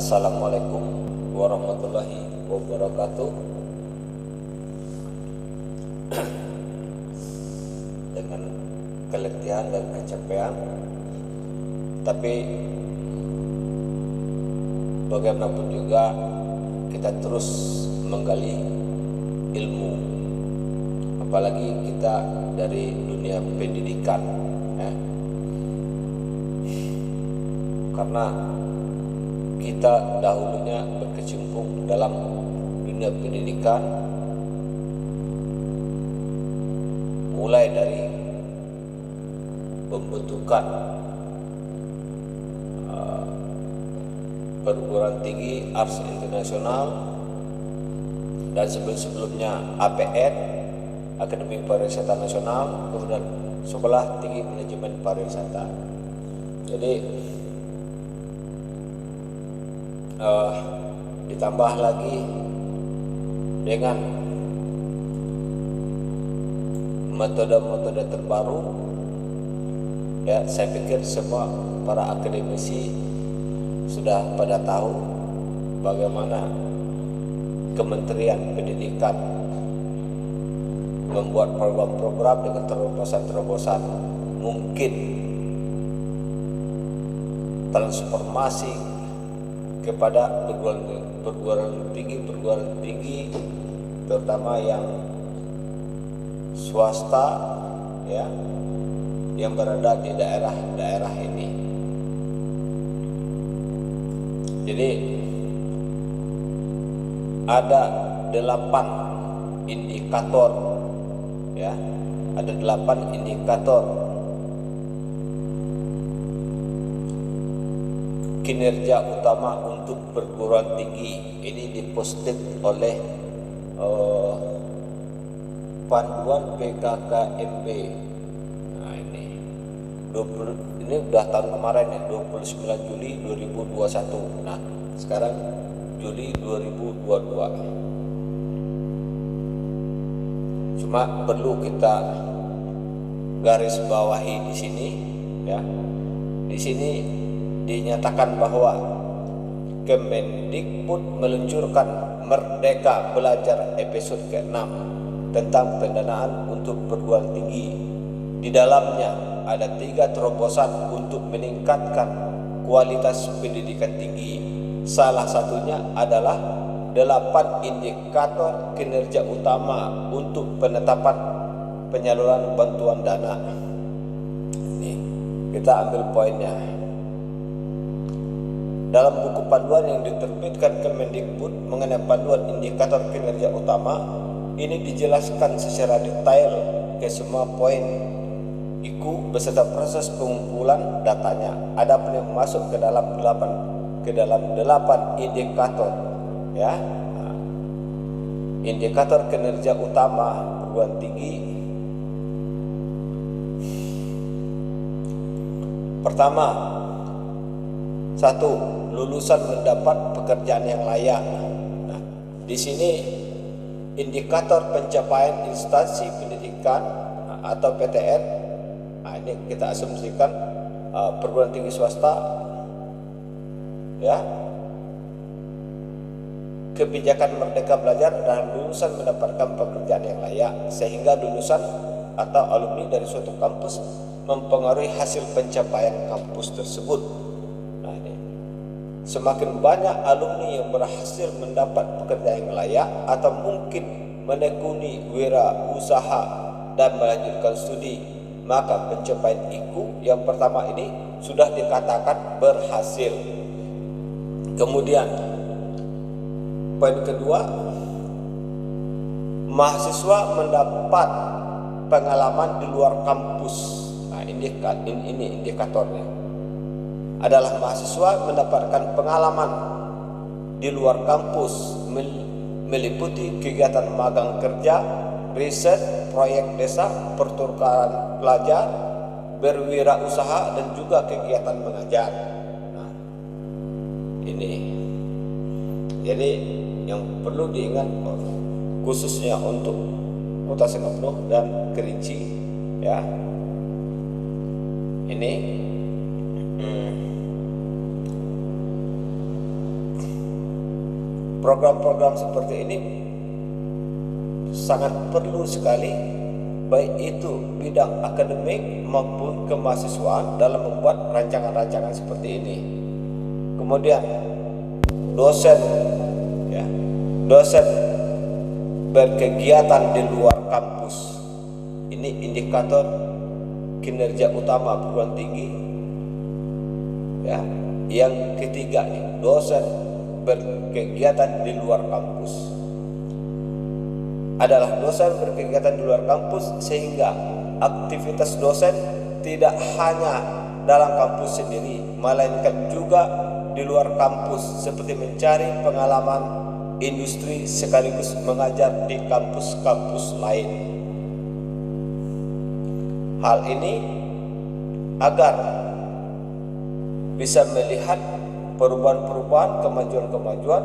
Assalamualaikum warahmatullahi wabarakatuh. Dengan keletihan dan kecapean, tapi bagaimanapun juga kita terus menggali ilmu, apalagi kita dari dunia pendidikan, karena kita dahulunya berkecimpung dalam dunia pendidikan, mulai dari pembentukan perguruan tinggi Arts Internasional, dan sebelumnya APN, Akademi Pariwisata Nasional, kemudian Sekolah Tinggi Manajemen Pariwisata. Jadi ditambah lagi dengan metode-metode terbaru, ya, saya pikir semua para akademisi sudah pada tahu bagaimana Kementerian Pendidikan membuat program-program dengan terobosan-terobosan mungkin transformasi kepada perguruan tinggi terutama yang swasta, ya, yang berada di daerah-daerah ini. Jadi ada 8 indikator, ya, ada 8 indikator kinerja utama untuk perguruan tinggi. Ini diposting oleh panduan PKKMB. Nah, ini udah tahun kemarin ya, 29 Juli 2021. Nah, sekarang Juli 2022. Cuma perlu kita garis bawahi di sini, ya. Di sini dinyatakan bahwa Kemendikbud meluncurkan Merdeka Belajar episode ke-6 tentang pendanaan untuk perguruan tinggi. Di dalamnya ada 3 terobosan untuk meningkatkan kualitas pendidikan tinggi. Salah satunya adalah 8 indikator kinerja utama untuk penetapan penyaluran bantuan dana. Nih, kita ambil poinnya. Dalam buku panduan yang diterbitkan Kemendikbud mengenai panduan indikator kinerja utama, ini dijelaskan secara detail ke semua poin IKU beserta proses pengumpulan datanya. Ada yang masuk ke dalam 8 indikator, ya. Indikator kinerja utama perguruan tinggi. Pertama, 1. Lulusan mendapat pekerjaan yang layak. Nah, di sini indikator pencapaian instansi pendidikan atau PTN. Nah, ini kita asumsikan perguruan tinggi swasta, ya. Kebijakan Merdeka Belajar dan lulusan mendapatkan pekerjaan yang layak, sehingga lulusan atau alumni dari suatu kampus mempengaruhi hasil pencapaian kampus tersebut. Semakin banyak alumni yang berhasil mendapat pekerjaan yang layak atau mungkin menekuni wirausaha dan melanjutkan studi, maka pencapaian IKU yang pertama ini sudah dikatakan berhasil. Kemudian poin kedua, mahasiswa mendapat pengalaman di luar kampus. Nah, ini indikatornya adalah mahasiswa mendapatkan pengalaman di luar kampus, meliputi kegiatan magang kerja, riset, proyek desa, pertukaran pelajar, berwirausaha, dan juga kegiatan mengajar. Nah, ini jadi yang perlu diingat khususnya untuk Kota Singapura dan Kerinci, ya. Ini program-program seperti ini sangat perlu sekali, baik itu bidang akademik maupun kemahasiswaan dalam membuat rancangan-rancangan seperti ini. Kemudian dosen, ya, dosen berkegiatan di luar kampus, ini indikator kinerja utama perguruan tinggi. Ya, yang ketiga nih, dosen berkegiatan di luar kampus adalah dosen berkegiatan di luar kampus, sehingga aktivitas dosen tidak hanya dalam kampus sendiri, melainkan juga di luar kampus, seperti mencari pengalaman industri sekaligus mengajar di kampus-kampus lain. Hal ini agar bisa melihat perubahan-perubahan, kemajuan-kemajuan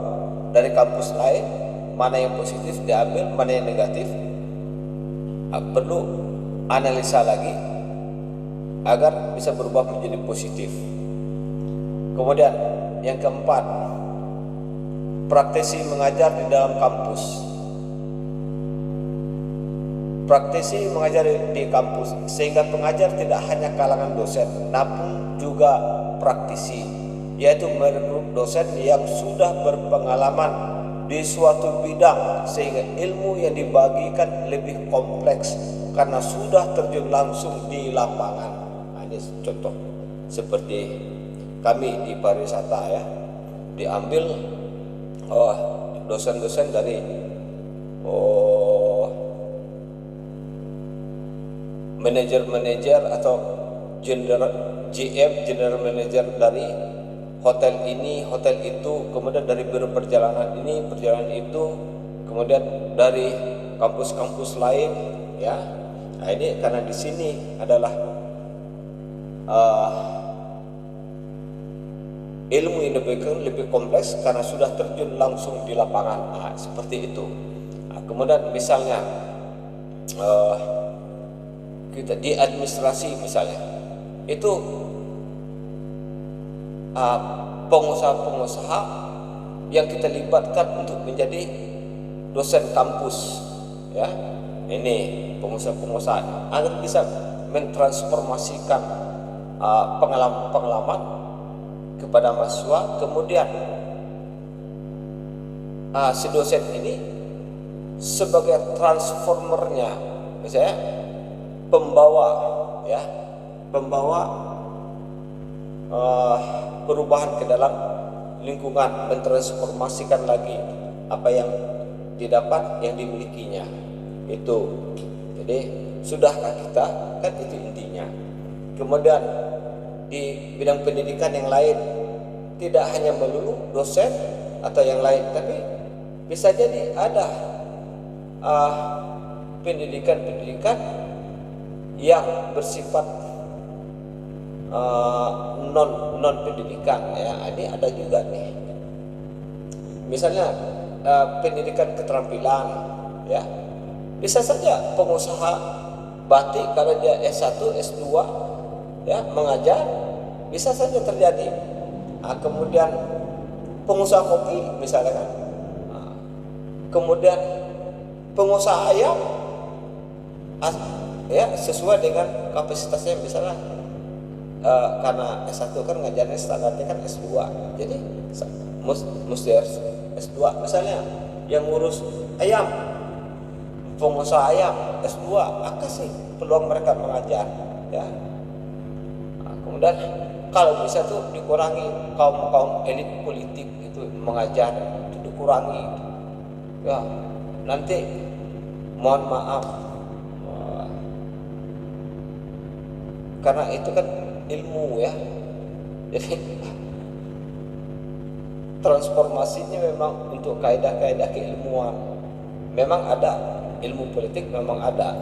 dari kampus lain, mana yang positif diambil, mana yang negatif, perlu analisa lagi agar bisa berubah menjadi positif. Kemudian yang keempat, praktisi mengajar di dalam kampus. Praktisi mengajar di kampus, sehingga pengajar tidak hanya kalangan dosen, namun juga praktisi, yaitu merekrut dosen yang sudah berpengalaman di suatu bidang, sehingga ilmu yang dibagikan lebih kompleks karena sudah terjun langsung di lapangan. Nah, ini contoh seperti kami di pariwisata, ya, diambil dosen-dosen dari manajer-manajer atau general manager dari hotel ini, hotel itu, kemudian dari biro perjalanan ini, perjalanan itu, kemudian dari kampus-kampus lain, ya. Nah, ini karena di sini adalah ilmu yang lebih kompleks karena sudah terjun langsung di lapangan. Nah, seperti itu. Nah, kemudian misalnya kita di administrasi misalnya, itu pengusaha-pengusaha yang kita libatkan untuk menjadi dosen kampus, ya. Ini pengusaha-pengusaha agar bisa mentransformasikan pengalaman kepada mahasiswa. Kemudian si dosen ini sebagai transformernya, misalnya pembawa, ya, pembawa perubahan ke dalam lingkungan, mentransformasikan lagi apa yang didapat, yang dimilikinya. Itu jadi sudahkah kita, kan itu intinya. Kemudian di bidang pendidikan yang lain, tidak hanya melulu dosen atau yang lain, tapi bisa jadi ada pendidikan-pendidikan yang bersifat non pendidikan, ya. Ini ada juga nih, misalnya pendidikan keterampilan, ya. Bisa saja pengusaha batik, kalau dia S1, S2, ya, mengajar, bisa saja terjadi. Kemudian pengusaha kopi misalnya, kan. Kemudian pengusaha ayam, ya, sesuai dengan kapasitasnya, misalnya karena S1 kan ngajarnya standarnya kan S2, jadi mesti harus S2. Misalnya yang ngurus ayam, pengusaha ayam S2, apa sih peluang mereka mengajar, ya. Kemudian kalau bisa tuh dikurangi kaum elit politik itu mengajar, itu dikurangi, ya. Nanti mohon maaf, karena itu kan ilmu, ya. Jadi transformasinya memang untuk kaidah-kaidah keilmuan. Memang ada ilmu politik, memang ada,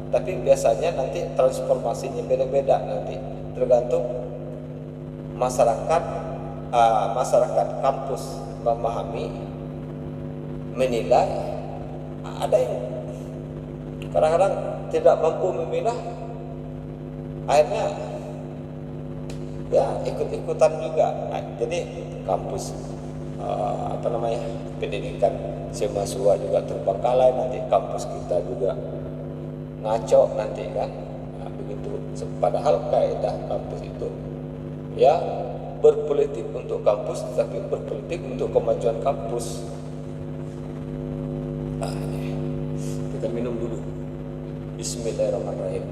tapi biasanya nanti transformasinya beda-beda, nanti tergantung masyarakat kampus memahami, menilai. Ada yang kadang-kadang tidak mampu memilah, akhirnya ya ikut-ikutan juga. Jadi kampus pendidikan mahasiswa juga terbengkalai, nanti kampus kita juga ngaco nanti kan. Begitu. Padahal kaidah kampus itu ya berpolitik untuk kampus, tapi berpolitik untuk kemajuan kampus. Ini kita minum dulu. Bismillahirrahmanirrahim.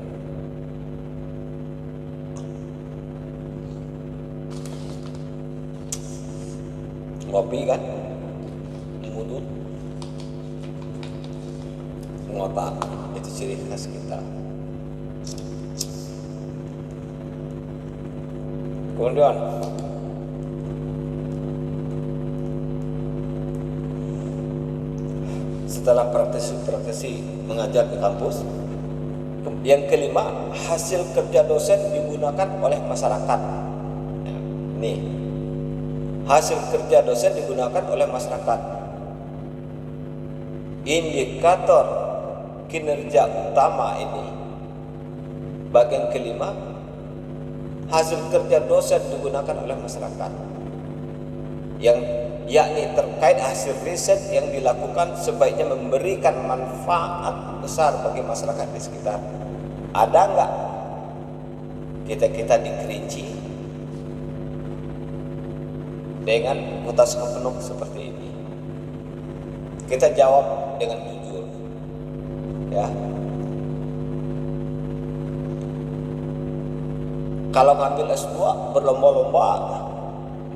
Ngopi kan, mulut, ngotak, itu ciri khas kita. Kemudian setelah praktisi mengajar di kampus, yang kelima, hasil kerja dosen digunakan oleh masyarakat. Nih, hasil kerja dosen digunakan oleh masyarakat. Indikator kinerja utama ini, bagian kelima, hasil kerja dosen digunakan oleh masyarakat, yang yakni terkait hasil riset yang dilakukan sebaiknya memberikan manfaat besar bagi masyarakat di sekitar. Ada enggak kita di Kerinci dengan kota Sukapenuk seperti ini? Kita jawab dengan jujur, ya. Kalau ngambil S2 berlomba-lomba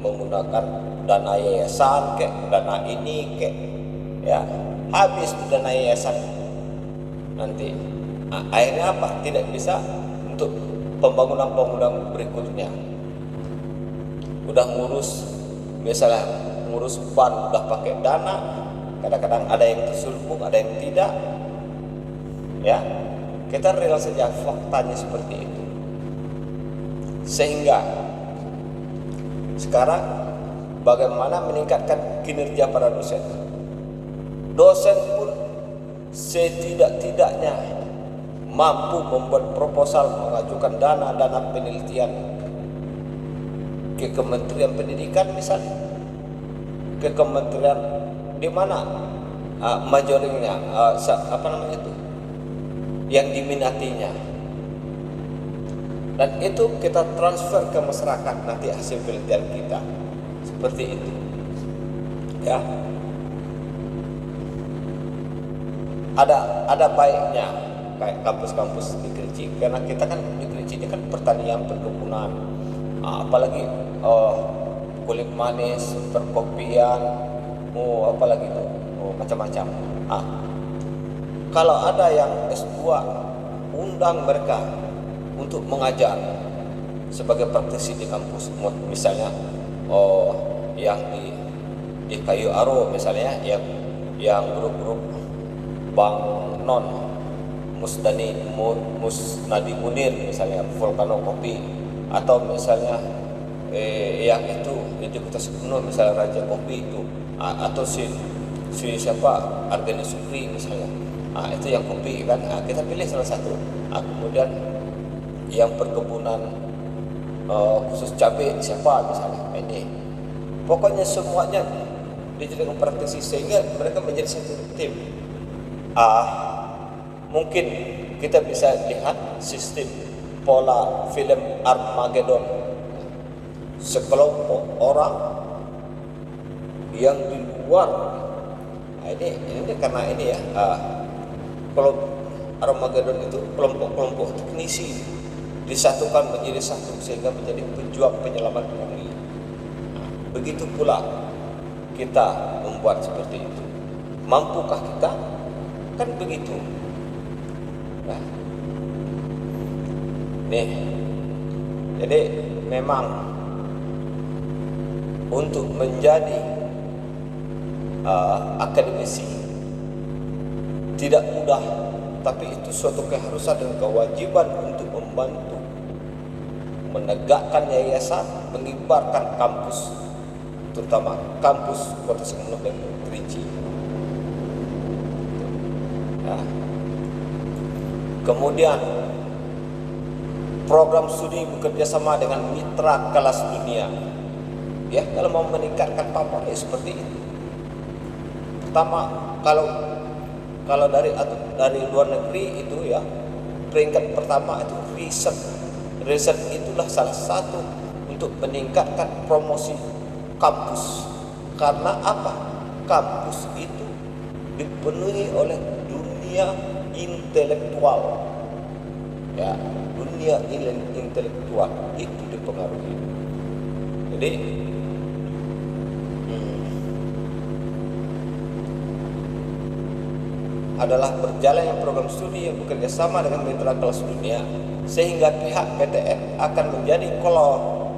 menggunakan dana yayasan kek, dana ini kek, ya, habis dana yayasan nanti. Akhirnya apa? Tidak bisa untuk pembangunan berikutnya. Udah ngurus, misalnya ngurus ban udah pakai dana, kadang-kadang ada yang terselubung, ada yang tidak, ya. Kita real saja faktanya seperti itu. Sehingga sekarang bagaimana meningkatkan kinerja para dosen? Dosen pun setidak-tidaknya mampu membuat proposal, mengajukan dana penelitian ke Kementerian Pendidikan misalnya, ke kementerian di mana majoringnya, yang diminatinya, dan itu kita transfer ke masyarakat nanti hasil penelitian kita seperti itu, ya. Ada baiknya kayak kampus-kampus di Kerinci, karena kita kan di Kerinci ini kan pertanian, perkebunan, apalagi kulit manis, perkopian, apalagi itu, macam-macam. Kalau ada yang S2, undang mereka untuk mengajar sebagai praktisi di kampus, misalnya yang di Kayu Aro misalnya, yang grup-grup Bang Non, Musnadi Munir misalnya, Volcano Kopi, atau misalnya yang itu di Kota Sukapenuk misalnya Raja Kopi itu, atau si siapa, Argani Supri misalnya, itu yang kopi kan, kita pilih salah satu. Kemudian yang perkebunan khusus cabai siapa misalnya, ini pokoknya semuanya dijadikan praktisi sehingga mereka menjadi satu tim. Mungkin kita bisa lihat sistem pola film Armageddon. Sekelompok orang yang di luar, ini karena ini ya, kalau Armageddon itu kelompok-kelompok teknisi disatukan menjadi satu sehingga menjadi pejuang penyelamat bumi. Begitu pula kita membuat seperti itu. Mampukah kita? Kan begitu. Nah, nih, jadi memang untuk menjadi akademisi tidak mudah, tapi itu suatu keharusan dan kewajiban untuk membantu menegakkan yayasan, mengibarkan kampus, terutama kampus Kota Sukapenuk dan Kerinci. Nah, kemudian program studi bekerjasama dengan mitra kelas dunia. Ya, kalau mau meningkatkan pamor ya seperti itu. Pertama, kalau dari luar negeri itu ya, peringkat pertama itu riset. Riset itulah salah satu untuk meningkatkan promosi kampus. Karena apa? Kampus itu dipenuhi oleh dunia intelektual. Ya, dunia intelektual itu dipengaruhi. Jadi adalah berjalannya program studi yang bekerja sama dengan mitra kelas dunia, sehingga pihak PTN akan menjadi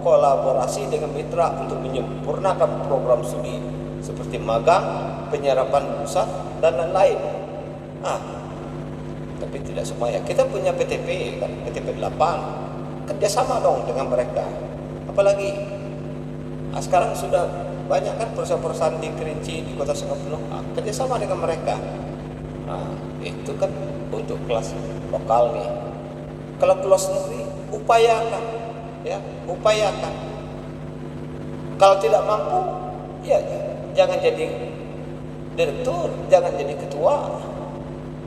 kolaborasi dengan mitra untuk menyempurnakan program studi seperti magang, penyerapan pusat, dan lain-lain. Tapi tidak semua ya. Kita punya PTP kan, PTP 8, kerjasama dong dengan mereka. Apalagi sekarang sudah banyak kan perusahaan-perusahaan di Kerinci, di Kota Sungai Penuh, kerjasama dengan mereka. Itu kan untuk kelas lokal nih. Kalau kelas negeri, upayakan, ya, upayakan. Kalau tidak mampu, ya jangan jadi direktur, jangan jadi ketua.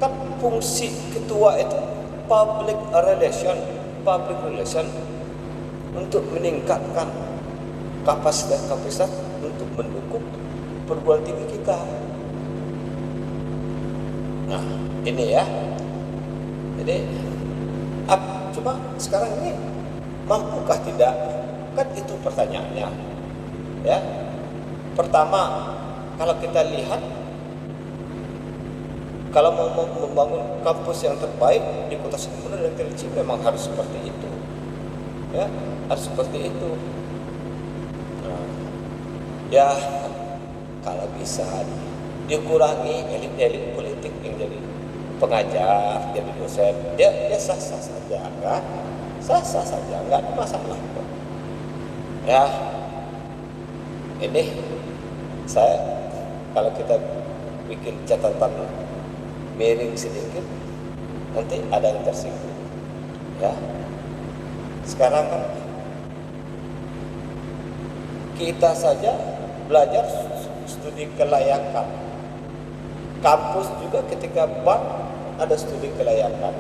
Kan fungsi ketua itu public relation untuk meningkatkan kapasitas untuk mendukung perguruan tinggi kita. Nah, ini ya. Jadi, cuma sekarang ini mampukah tidak? Kan itu pertanyaannya. Ya. Pertama, kalau kita lihat, kalau mau membangun kampus yang terbaik di Kota Sungai Penuh dan Kerinci memang harus seperti itu. Ya, harus seperti itu. Nah, ya, kalau bisa dikurangi elit-elit politik yang jadi pengajar, jadi dosen, dia sah-sah saja, kan? Sah-sah saja, nggak ada masalah kok. Ya, ini saya kalau kita bikin catatan miring sedikit, nanti ada yang tersinggung. Ya, sekarang kan kita saja belajar studi kelayakan. Kampus juga ketika ada studi kelayakan.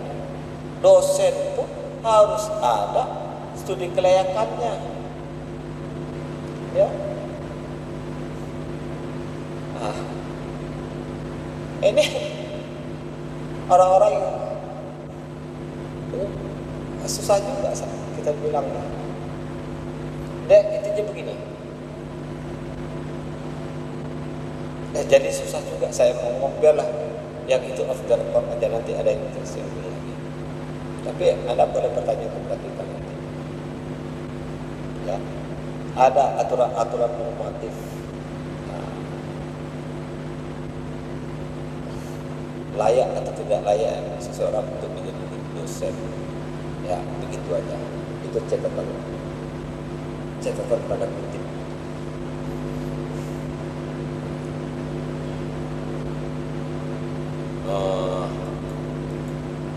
Dosen pun harus ada studi kelayakannya. Ya. Ini orang-orang yang susah juga kita bilang. Intinya begini. Jadi susah juga saya ngomong, biarlah yang itu off the record aja, nanti ada yang tersinggung lagi. Tapi Anda boleh bertanya kepada kita nanti. Ya, ada aturan-aturan normatif. Layak atau tidak layak seseorang untuk menjadi dosen. Ya, begitu aja. Itu catatan pada kutip.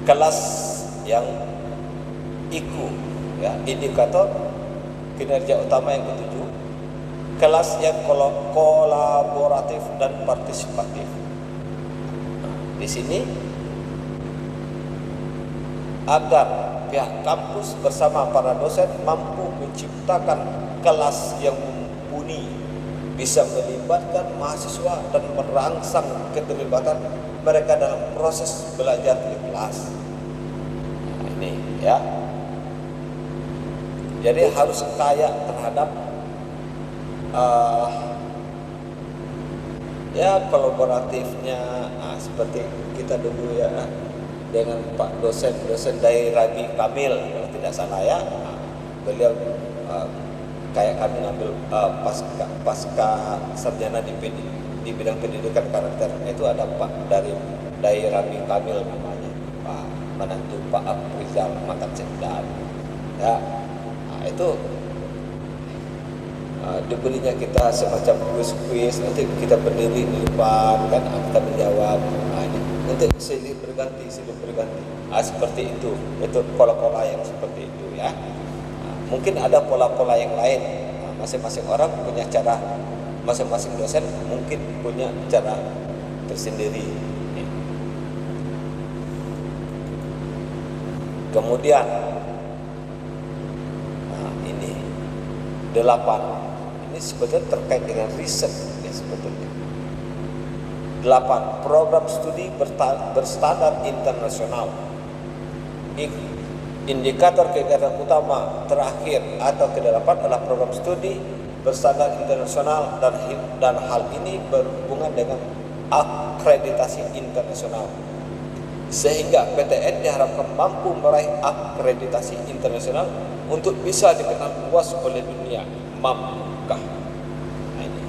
Kelas yang IKU, ya, indikator kinerja utama yang ketujuh, kelas yang kolaboratif dan partisipatif. Di sini agar pihak kampus bersama para dosen mampu menciptakan kelas yang mumpuni, bisa melibatkan mahasiswa dan merangsang keterlibatan mereka dalam proses belajar di kelas. Ini ya. Jadi harus kaya terhadap ya kolaboratifnya, seperti kita dulu ya dengan Pak dosen dari Rabi Kamil kalau tidak salah ya. Beliau kayak kami ngambil pasca sarjana di bidang pendidikan karakter, itu ada Pak dari Rabi Kamil namanya, Pak menantu Pak Afrizal Matan Cendal ya. Itu diberinya kita semacam kuis nanti kita berdiri di depan kan, kita menjawab, nanti silih berganti seperti itu pola-pola yang seperti itu ya. Mungkin ada pola-pola yang lain, masing-masing orang punya cara, masing-masing dosen mungkin punya cara tersendiri. Kemudian ini 8, ini sebetulnya terkait dengan riset ya sebetulnya. 8, program studi berstandar internasional. Indikator kegiatan utama terakhir atau ke-8 adalah program studi berstandar internasional dan hal ini berhubungan dengan akreditasi internasional. Sehingga PTN diharapkan mampu meraih akreditasi internasional untuk bisa dikenal luas oleh dunia. Mampukah? Nah, ini.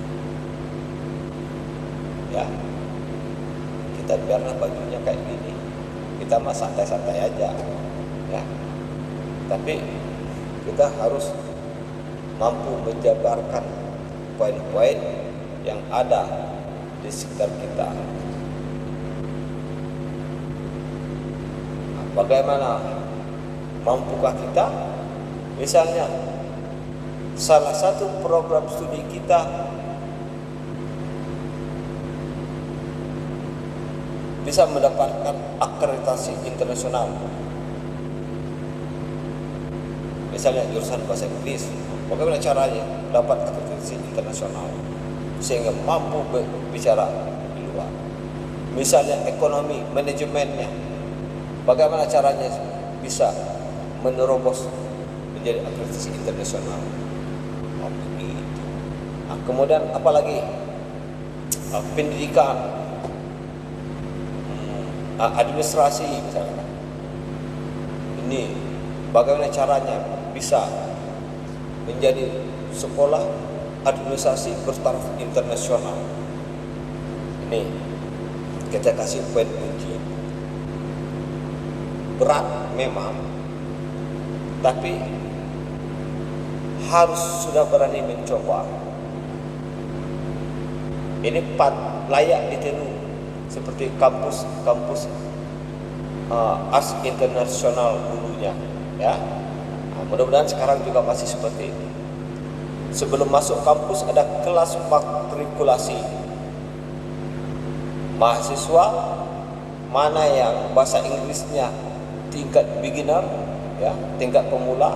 Ya. Kita biarlah bajunya kayak gini. Kita mah santai-santai aja. Ya. Tapi kita harus mampu menjabarkan poin-poin yang ada di sekitar kita. Bagaimana mampukah kita? Misalnya salah satu program studi kita bisa mendapatkan akreditasi internasional. Misalnya jurusan bahasa Inggris, bagaimana caranya dapat akreditasi internasional sehingga mampu berbicara di luar. Misalnya ekonomi, manajemennya, bagaimana caranya bisa menerobos menjadi akreditasi internasional. Begitu. Nah, kemudian apalagi pendidikan, administrasi misalnya. Ini bagaimana caranya bisa menjadi sekolah administrasi bertaraf internasional. Ini kita kasih poin kunci. Berat memang, tapi harus sudah berani mencoba. Ini layak ditiru seperti kampus Ars Internasional dulunya, ya. Nah, mudah-mudahan sekarang juga masih seperti ini. Sebelum masuk kampus ada kelas matrikulasi. Mahasiswa mana yang bahasa Inggrisnya tingkat beginner, ya, tingkat pemula,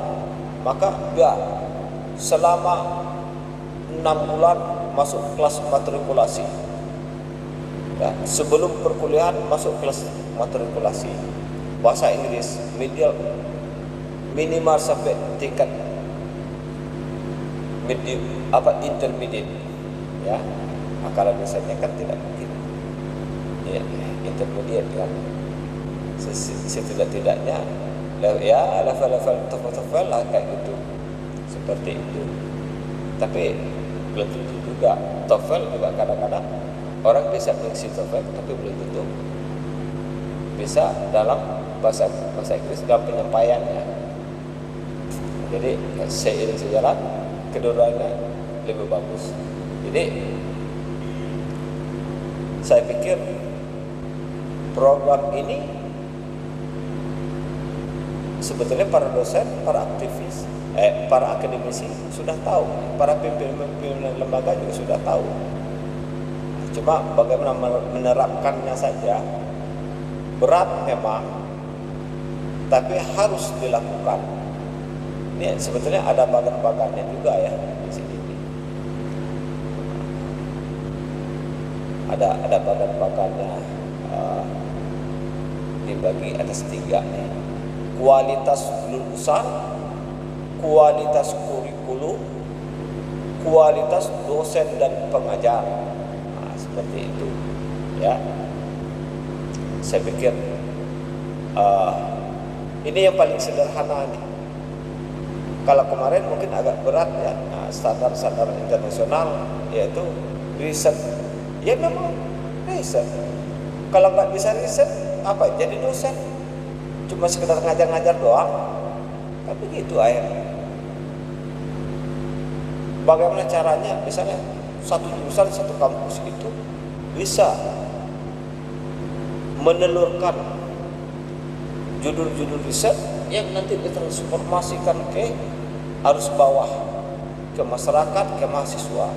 maka ya selama 6 bulan masuk kelas matrikulasi. Ya, sebelum perkuliahan masuk kelas matrikulasi bahasa Inggris minimal sampai tingkat intermediate, ya. Kalau biasanya kan tidak mungkin, ya, intermediate kan setidak-tidaknya ya level-level TOEFL lah kayak gitu, seperti itu. Tapi belum tentu juga. TOEFL juga kadang-kadang orang bisa mengisi TOEFL tapi belum tentu bisa dalam bahasa Inggris dalam penyampaiannya. Jadi seiring sejalan keduanya lebih bagus. Jadi saya pikir program ini sebetulnya para dosen, para aktivis, para akademisi sudah tahu, para pimpinan lembaga juga sudah tahu. Cuma bagaimana menerapkannya saja. Berat memang, tapi harus dilakukan. Ini sebetulnya ada bagan-bagannya juga ya di sini. Ada bagan-bagannya, dibagi atas 3 nih. Kualitas lulusan, kualitas kurikulum, kualitas dosen dan pengajar. Nah, seperti itu, ya. Saya pikir ini yang paling sederhana nih. Kalau kemarin mungkin agak berat ya, standar-standar internasional yaitu riset. Ya memang riset. Kalau nggak bisa riset, apa jadi dosen? Cuma sekedar ngajar-ngajar doang. Tapi gitu akhirnya. Bagaimana caranya? Misalnya satu jurusan, satu kampus itu bisa menelurkan judul-judul riset yang nanti ditransformasikan ke arus bawah ke masyarakat, ke mahasiswa,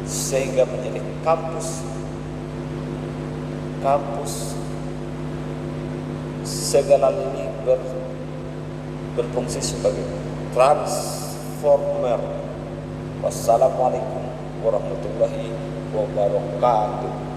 sehingga menjadi kampus segala lini berfungsi sebagai transformer. Wassalamualaikum warahmatullahi wabarakatuh.